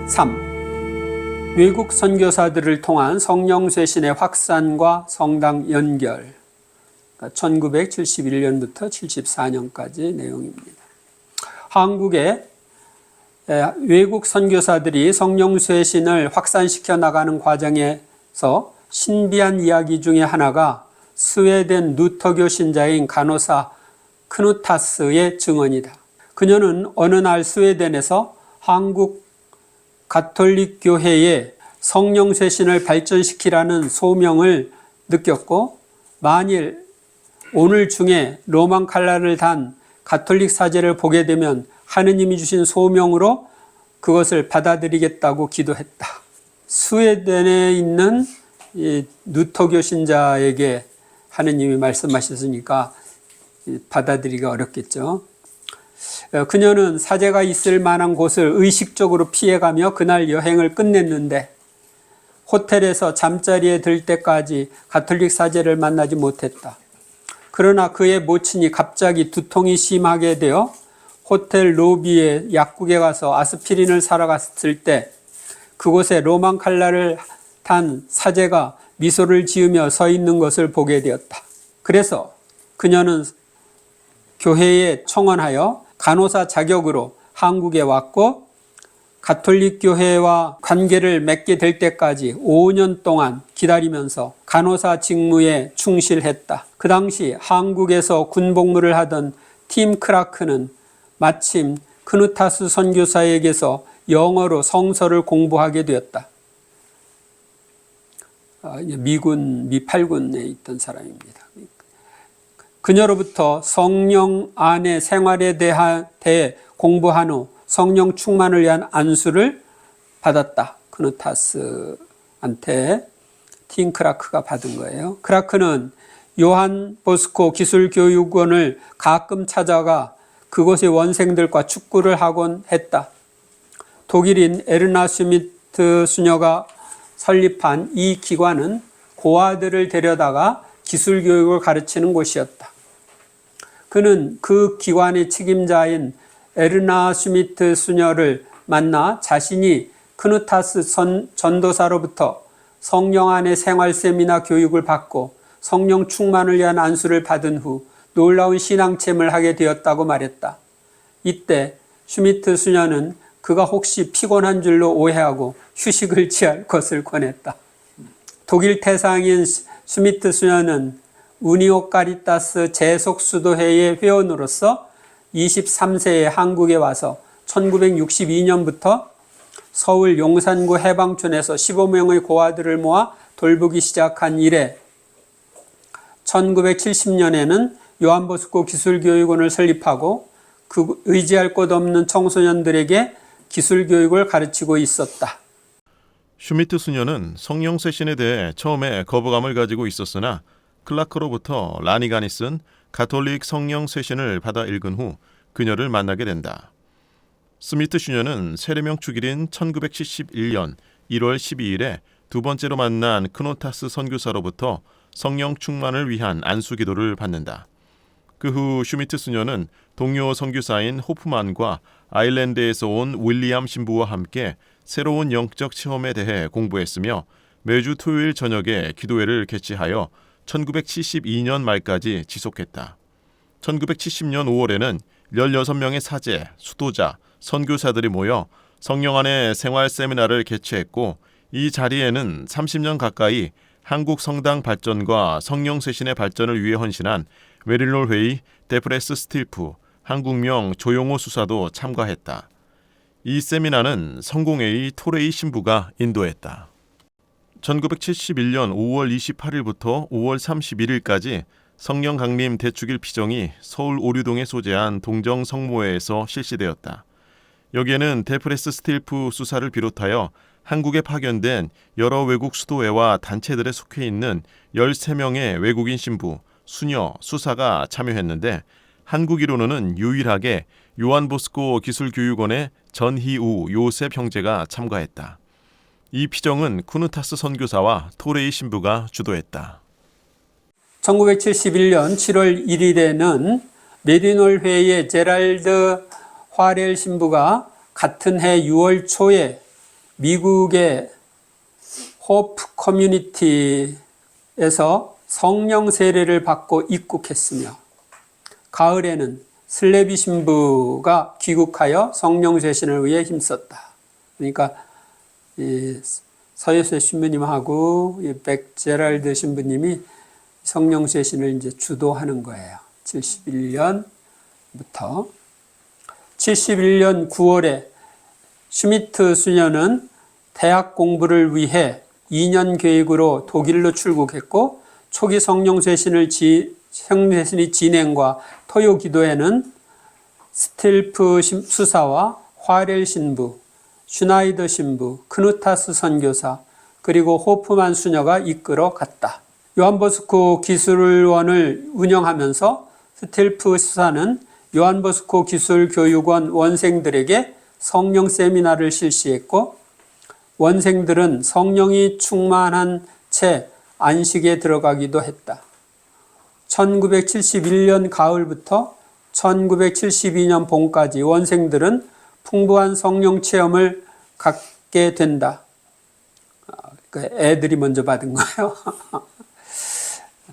3. 외국 선교사들을 통한 성령 쇄신의 확산과 성당 연결. 1971년부터 74년까지 내용입니다. 한국의 외국 선교사들이 성령 쇄신을 확산시켜 나가는 과정에서 신비한 이야기 중에 하나가 스웨덴 루터교 신자인 간호사 크누타스의 증언이다. 그녀는 어느 날 스웨덴에서 한국 가톨릭 교회의 성령 쇄신을 발전시키라는 소명을 느꼈고, 만일 오늘 중에 로만 칼라를 단 가톨릭 사제를 보게 되면 하느님이 주신 소명으로 그것을 받아들이겠다고 기도했다. 스웨덴에 있는 이 루터교 신자에게 하느님이 말씀하셨으니까 받아들이기가 어렵겠죠. 그녀는 사제가 있을 만한 곳을 의식적으로 피해가며 그날 여행을 끝냈는데, 호텔에서 잠자리에 들 때까지 가톨릭 사제를 만나지 못했다. 그러나 그의 모친이 갑자기 두통이 심하게 되어 호텔 로비에 약국에 가서 아스피린을 사러 갔을 때 그곳에 로만 칼라를 단 사제가 미소를 지으며 서 있는 것을 보게 되었다. 그래서 그녀는 교회에 청원하여 간호사 자격으로 한국에 왔고, 가톨릭 교회와 관계를 맺게 될 때까지 5년 동안 기다리면서 간호사 직무에 충실했다. 그 당시 한국에서 군복무를 하던 팀 크라크는 마침 크누타스 선교사에게서 영어로 성서를 공부하게 되었다. 미 8군에 있던 사람입니다. 그녀로부터 성령 안의 생활에 대해 공부한 후 성령 충만을 위한 안수를 받았다. 크누타스한테 팀 크라크가 받은 거예요. 크라크는 요한 보스코 기술교육원을 가끔 찾아가 그곳의 원생들과 축구를 하곤 했다. 독일인 에르나 슈미트 수녀가 설립한 이 기관은 고아들을 데려다가 기술교육을 가르치는 곳이었다. 그는 그 기관의 책임자인 에르나 슈미트 수녀를 만나 자신이 크누타스 전도사로부터 성령 안의 생활 세미나 교육을 받고 성령 충만을 위한 안수를 받은 후 놀라운 신앙체험을 하게 되었다고 말했다. 이때 슈미트 수녀는 그가 혹시 피곤한 줄로 오해하고 휴식을 취할 것을 권했다. 독일 태상인 슈미트 수녀는 우니오 카리타스 재속수도회의 회원으로서 23세에 한국에 와서 1962년부터 서울 용산구 해방촌에서 15명의 고아들을 모아 돌보기 시작한 이래 1970년에는 요한보스코 기술교육원을 설립하고 그 의지할 곳 없는 청소년들에게 기술교육을 가르치고 있었다. 슈미트 수녀는 성령 쇄신에 대해 처음에 거부감을 가지고 있었으나 클라크로부터 라니간이 쓴 가톨릭 성령 쇄신을 받아 읽은 후 그녀를 만나게 된다. 스미트 수녀는 세례명 축일인 1971년 1월 12일에 두 번째로 만난 크누타스 선교사로부터 성령 충만을 위한 안수 기도를 받는다. 그 후 슈미트 수녀는 동료 선교사인 호프만과 아일랜드에서 온 윌리엄 신부와 함께 새로운 영적 체험에 대해 공부했으며 매주 토요일 저녁에 기도회를 개최하여 1972년 말까지 지속했다. 1970년 5월에는 16명의 사제, 수도자, 선교사들이 모여 성령 안의 생활 세미나를 개최했고, 이 자리에는 30년 가까이 한국 성당 발전과 성령 쇄신의 발전을 위해 헌신한 웨릴롤 회의, 데프레스 스틸프, 한국명 조용호 수사도 참가했다. 이 세미나는 성공회의 토레이 신부가 인도했다. 1971년 5월 28일부터 5월 31일까지 성령 강림 대축일 피정이 서울 오류동에 소재한 동정 성모회에서 실시되었다. 여기에는 데프레스 스틸프 수사를 비롯하여 한국에 파견된 여러 외국 수도회와 단체들에 속해 있는 13명의 외국인 신부, 수녀, 수사가 참여했는데, 한국인으로는 유일하게 요한보스코 기술교육원의 전희우 요셉 형제가 참가했다. 이 피정은 쿠누타스 선교사와 토레이 신부가 주도했다. 1971년 7월 1일에는 메리놀 회의의 제랄드 화렐 신부가 같은 해 6월 초에 미국의 호프 커뮤니티에서 성령 세례를 받고 입국했으며 가을에는 슬레비 신부가 귀국하여 성령 쇄신을 위해 힘썼다. 그러니까 이 서예수 신부님하고 이 백제랄드 신부님이 성령 쇄신을 이제 주도하는 거예요. 71년부터 71년 9월에 슈미트 수녀는 대학 공부를 위해 2년 계획으로 독일로 출국했고 초기 성령 쇄신이 진행과 토요 기도회는 스틸프 수사와 화렐 신부, 슈나이더 신부, 크누타스 선교사, 그리고 호프만 수녀가 이끌어 갔다. 요한보스코 기술원을 운영하면서 스틸프 수사는 요한보스코 기술교육원 원생들에게 성령 세미나를 실시했고 원생들은 성령이 충만한 채 안식에 들어가기도 했다. 1971년 가을부터 1972년 봄까지 원생들은 풍부한 성령 체험을 갖게 된다. 애들이 먼저 받은 거예요.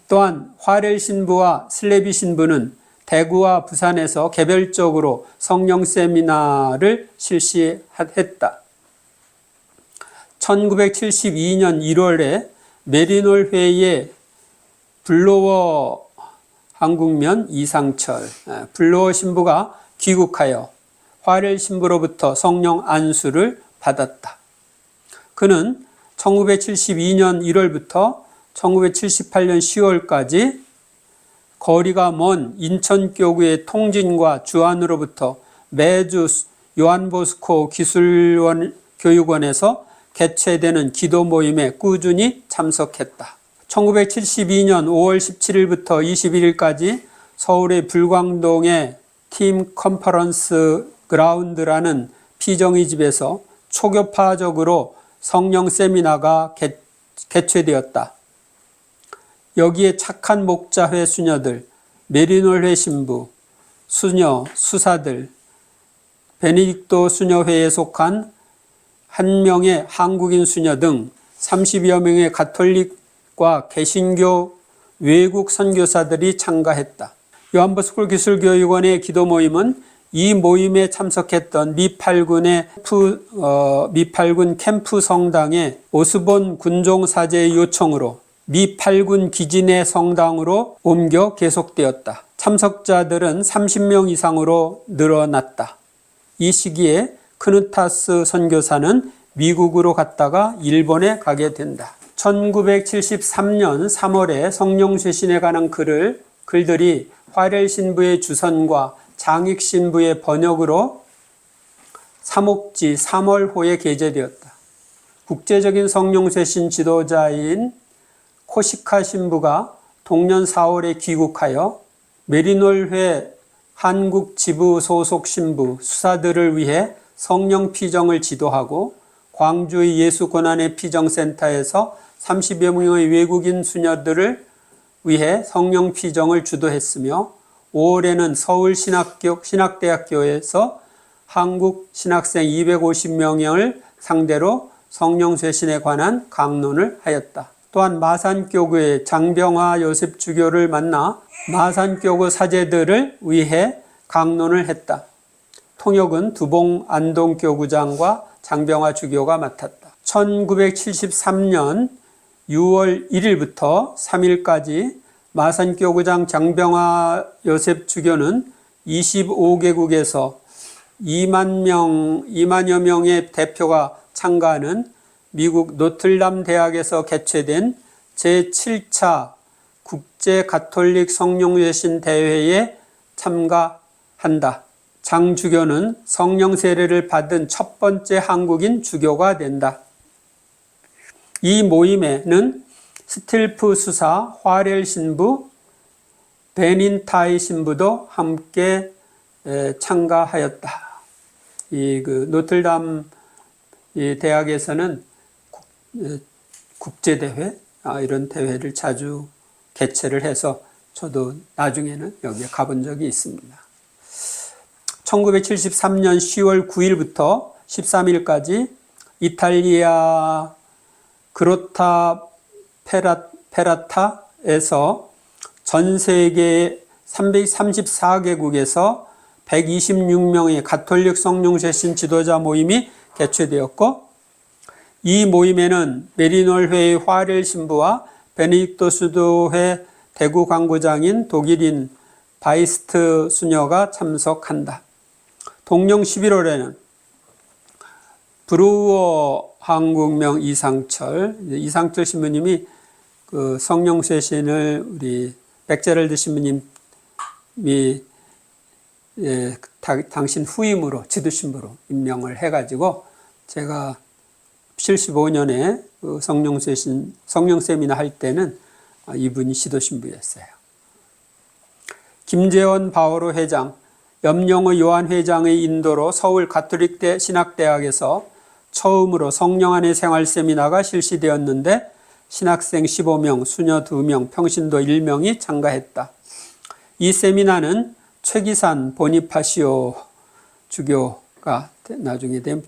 또한 화렐 신부와 슬레비 신부는 대구와 부산에서 개별적으로 성령 세미나를 실시했다. 1972년 1월에 메리놀 회의에 블로워 한국면 이상철, 블로워 신부가 귀국하여 화렐 신부로부터 성령 안수를 받았다. 그는 1972년 1월부터 1978년 10월까지 거리가 먼 인천교구의 통진과 주안으로부터 매주 요한보스코 기술원 교육원에서 개최되는 기도 모임에 꾸준히 참석했다. 1972년 5월 17일부터 21일까지 서울의 불광동의 팀 컨퍼런스 그라운드라는 피정의 집에서 초교파적으로 성령 세미나가 개최되었다. 여기에 착한 목자회 수녀들, 메리놀회 신부, 수녀, 수사들, 베네딕토 수녀회에 속한 한 명의 한국인 수녀 등 30여 명의 가톨릭과 개신교 외국 선교사들이 참가했다. 요한보스코 기술교육원의 기도 모임은 이 모임에 참석했던 미8군 캠프 성당의 오스본 군종 사제의 요청으로 미8군 기지 내 성당으로 옮겨 계속되었다. 참석자들은 30명 이상으로 늘어났다. 이 시기에 크누타스 선교사는 미국으로 갔다가 일본에 가게 된다. 1973년 3월에 성령 쇄신에 관한 글들이 화렐 신부의 주선과 장익 신부의 번역으로 사목지 3월호에 게재되었다. 국제적인 성령 쇄신 지도자인 코시카 신부가 동년 4월에 귀국하여 메리놀회 한국 지부 소속 신부 수사들을 위해 성령 피정을 지도하고 광주의 예수고난의 피정센터에서 30여 명의 외국인 수녀들을 위해 성령 피정을 주도했으며 5월에는 서울신학대학교에서 한국 신학생 250명을 상대로 성령 쇄신에 관한 강론을 하였다. 또한 마산교구의 장병화 요셉 주교를 만나 마산교구 사제들을 위해 강론을 했다. 통역은 두봉 안동교구장과 장병화 주교가 맡았다. 1973년 6월 1일부터 3일까지 마산교구장 장병화 요셉 주교는 25개국에서 2만여 명의 대표가 참가하는 미국 노틀담 대학에서 개최된 제7차 국제 가톨릭 성령 쇄신 대회에 참가한다. 장 주교는 성령 세례를 받은 첫 번째 한국인 주교가 된다. 이 모임에는 스틸프 수사, 화렐 신부, 베닌타이 신부도 함께 참가하였다. 노틀담 대학에서는 국제대회, 이런 대회를 자주 개최를 해서 저도 나중에는 여기에 가본 적이 있습니다. 1973년 10월 9일부터 13일까지 이탈리아 그로타 페라타에서 전 세계 334개국에서 126명의 가톨릭 성령세신 지도자 모임이 개최되었고, 이 모임에는 메리놀회의 화렐 신부와 베네딕토 수도회 대구 광구장인 독일인 바이스트 수녀가 참석한다. 동년 11월에는 브루어 한국명 이상철 신부님이 그 성령세신을 우리 백제럴드 신부님이 당신 후임으로 지도신부로 임명을 해가지고 제가 75년에 그 성령 세미나 할 때는 이분이 지도신부였어요. 김재원 바오로 회장, 염영호 요한 회장의 인도로 서울 가톨릭대 신학대학에서 처음으로 성령 안의 생활 세미나가 실시되었는데 신학생 15명, 수녀 2명, 평신도 1명이 참가했다. 이 세미나는 최기산 보니파시오 주교가 나중에 된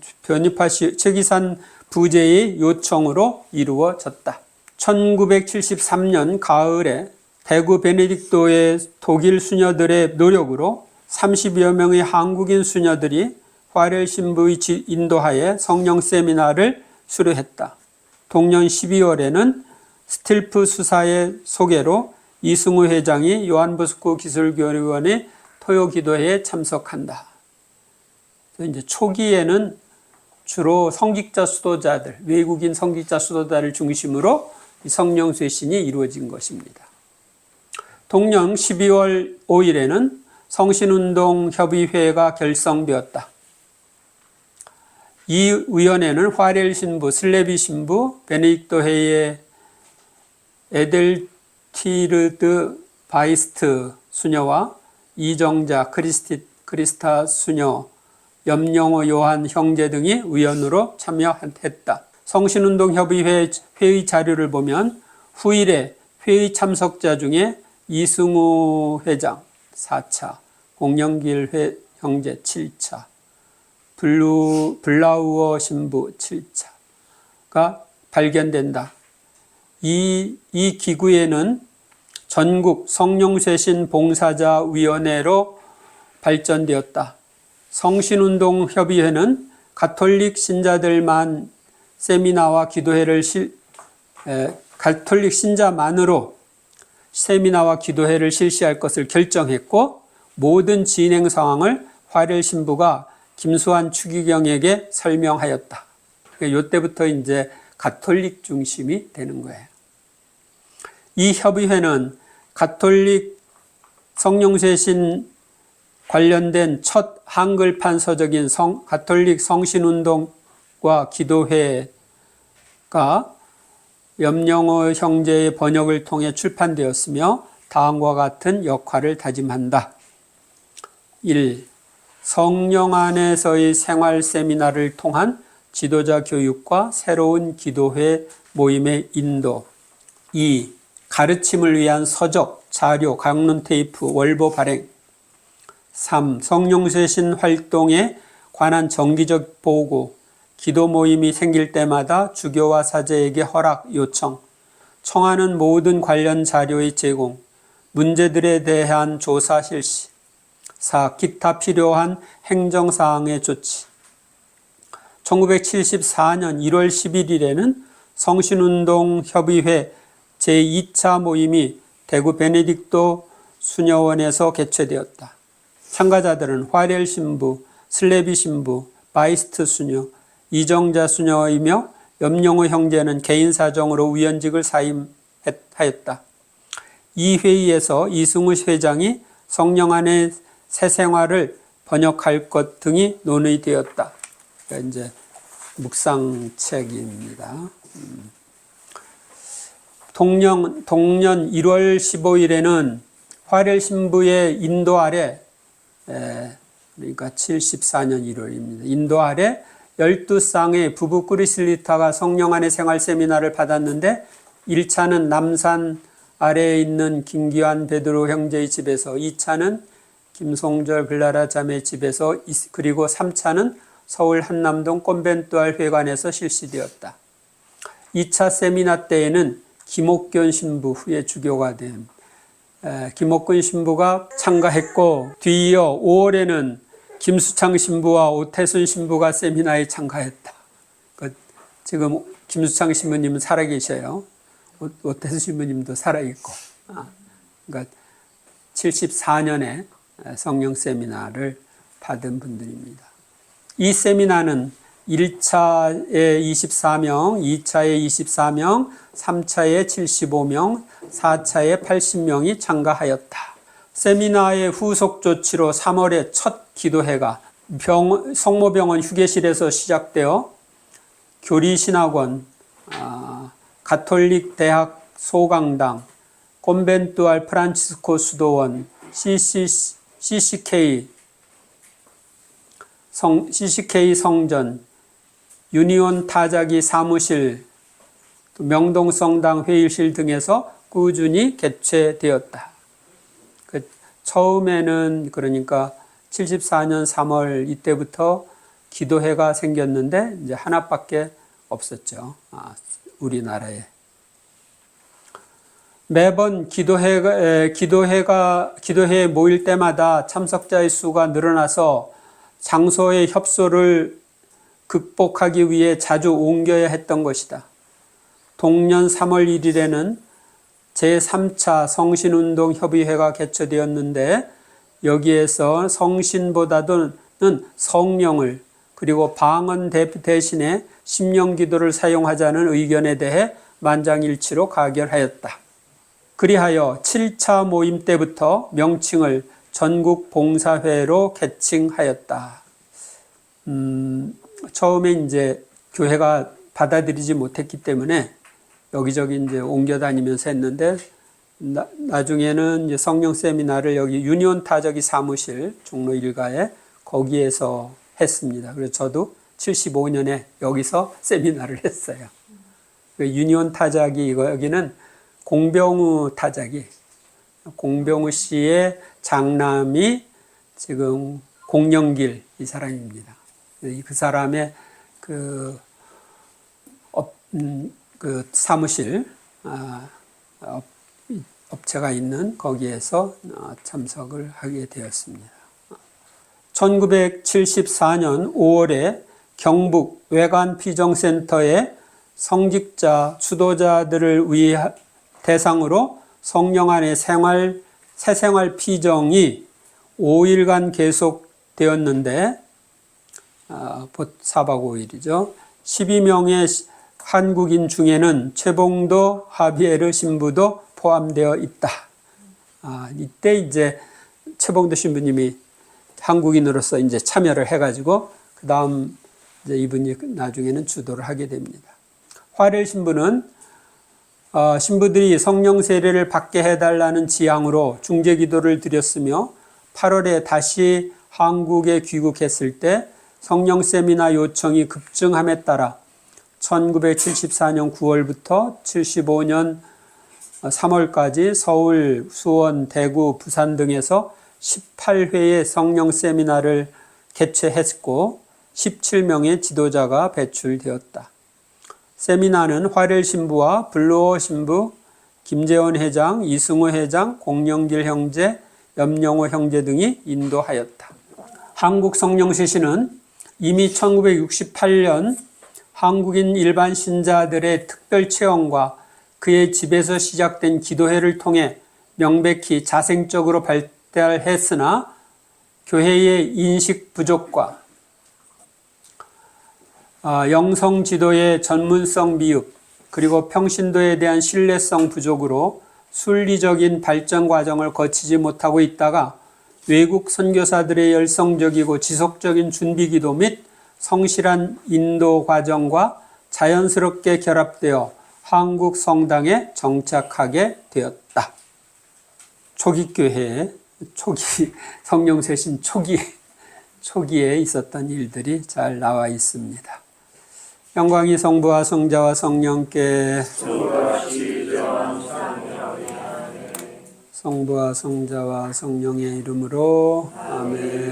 최기산 부제의 요청으로 이루어졌다. 1973년 가을에 대구 베네딕토의 독일 수녀들의 노력으로 30여 명의 한국인 수녀들이 화렐 신부의 인도하에 성령 세미나를 수료했다. 동년 12월에는 스틸프 수사의 소개로 이승우 회장이 요한보스코 기술교류원의 토요기도회에 참석한다. 이제 초기에는 주로 성직자 수도자들, 외국인 성직자 수도자를 중심으로 성령 쇄신이 이루어진 것입니다. 동년 12월 5일에는 성신운동협의회가 결성되었다. 이 위원회는 화렐 신부, 슬레비 신부, 베네딕토 회의 에델티르드 바이스트 수녀와 이정자 크리스타 수녀, 염영호 요한 형제 등이 위원으로 참여했다. 성신운동협의회 회의 자료를 보면 후일에 회의 참석자 중에 이승우 회장 4차, 공영길 형제 7차, 블라우어 신부 7차가 발견된다. 이 기구에는 전국 성령쇄신 봉사자위원회로 발전되었다. 성신운동협의회는 가톨릭 신자들만 세미나와 기도회를 가톨릭 신자만으로 세미나와 기도회를 실시할 것을 결정했고, 모든 진행 상황을 화렐 신부가 김수환 추기경에게 설명하였다. 이때부터 이제 가톨릭 중심이 되는 거예요. 이 협의회는 가톨릭 성령쇄신 관련된 첫 한글판 서적인 가톨릭 성신운동과 기도회가 염영호 형제의 번역을 통해 출판되었으며 다음과 같은 역할을 다짐한다. 1. 성령 안에서의 생활 세미나를 통한 지도자 교육과 새로운 기도회 모임의 인도. 2. 가르침을 위한 서적, 자료, 강론 테이프, 월보 발행. 3. 성령쇄신 활동에 관한 정기적 보고, 기도 모임이 생길 때마다 주교와 사제에게 허락 요청, 청하는 모든 관련 자료의 제공, 문제들에 대한 조사 실시. 4. 기타 필요한 행정사항의 조치. 1974년 1월 11일에는 성신운동협의회 제2차 모임이 대구 베네딕토 수녀원에서 개최되었다. 참가자들은 화렐 신부, 슬레비 신부, 바이스트 수녀, 이정자 수녀이며 염영호 형제는 개인 사정으로 위원직을 사임하였다. 이 회의에서 이승우 회장이 성령 안의 새 생활을 번역할 것 등이 논의되었다. 그러니까 이제 묵상책입니다. 동년 1월 15일에는 화렐 신부의 인도 아래, 그러니까 74년 1월입니다. 인도 아래 12쌍의 부부 크리슬리타가 성령 안의 생활 세미나를 받았는데, 1차는 남산 아래에 있는 김기환 베드로 형제의 집에서, 2차는 김송절 글라라 자매 집에서, 그리고 3차는 서울 한남동 콘벤투알 회관에서 실시되었다. 2차 세미나 때에는 김옥균 신부, 후에 주교가 된 김옥균 신부가 참가했고, 뒤이어 5월에는 김수창 신부와 오태순 신부가 세미나에 참가했다. 지금 김수창 신부님은 살아계셔요. 오태순 신부님도 살아있고. 그러니까 74년에 성령 세미나를 받은 분들입니다. 이 세미나는 1차에 24명, 2차에 24명, 3차에 75명, 4차에 80명이 참가하였다. 세미나의 후속 조치로 3월에 첫 기도회가 성모병원 휴게실에서 시작되어 교리신학원, 가톨릭 대학 소강당, 콘벤투알 프란치스코 수도원, CCK 성전, 유니온 타자기 사무실, 명동성당 회의실 등에서 꾸준히 개최되었다. 처음에는 그러니까 74년 3월 이때부터 기도회가 생겼는데 이제 하나밖에 없었죠. 우리나라에. 매번 기도회에 모일 때마다 참석자의 수가 늘어나서 장소의 협소를 극복하기 위해 자주 옮겨야 했던 것이다. 동년 3월 1일에는 제3차 성신운동협의회가 개최되었는데 여기에서 성신보다는 성령을 그리고 방언 대신에 심령기도를 사용하자는 의견에 대해 만장일치로 가결하였다. 그리하여 7차 모임 때부터 명칭을 전국봉사회로 개칭하였다. 처음에 이제 교회가 받아들이지 못했기 때문에 여기저기 이제 옮겨 다니면서 했는데 나중에는 이제 성령 세미나를 여기 유니온 타저기 사무실 종로 1가에 거기에서 했습니다. 그래서 저도 75년에 여기서 세미나를 했어요. 유니온 타자기 여기는 공병우 타자기, 공병우 씨의 장남이 지금 공영길 이 사람입니다. 그 사람의 그 사무실 업체가 있는 거기에서 참석을 하게 되었습니다. 1974년 5월에 경북 외관피정센터에 성직자, 수도자들을 위해 대상으로 성령 안의 새생활 피정이 5일간 계속되었는데 4박 5일이죠. 12명의 한국인 중에는 최봉도 하비에르 신부도 포함되어 있다. 이때 이제 최봉도 신부님이 한국인으로서 이제 참여를 해가지고 그 다음 이제 이분이 나중에는 주도를 하게 됩니다. 화렐 신부는 신부들이 성령 세례를 받게 해달라는 지향으로 중재 기도를 드렸으며 8월에 다시 한국에 귀국했을 때 성령 세미나 요청이 급증함에 따라 1974년 9월부터 75년 3월까지 서울, 수원, 대구, 부산 등에서 18회의 성령 세미나를 개최했고 17명의 지도자가 배출되었다. 세미나는 화렐 신부와 블루어 신부, 김재원 회장, 이승우 회장, 공영길 형제, 염영호 형제 등이 인도하였다. 한국 성령세시는 이미 1968년 한국인 일반 신자들의 특별 체험과 그의 집에서 시작된 기도회를 통해 명백히 자생적으로 발달했으나 교회의 인식 부족과 영성 지도의 전문성 미흡 그리고 평신도에 대한 신뢰성 부족으로 순리적인 발전 과정을 거치지 못하고 있다가 외국 선교사들의 열성적이고 지속적인 준비기도 및 성실한 인도 과정과 자연스럽게 결합되어 한국 성당에 정착하게 되었다. 초기 교회, 성령세신 초기에 있었던 일들이 잘 나와 있습니다. 영광이 성부와 성자와 성령께 성부와 성자와 성령의 이름으로 아멘.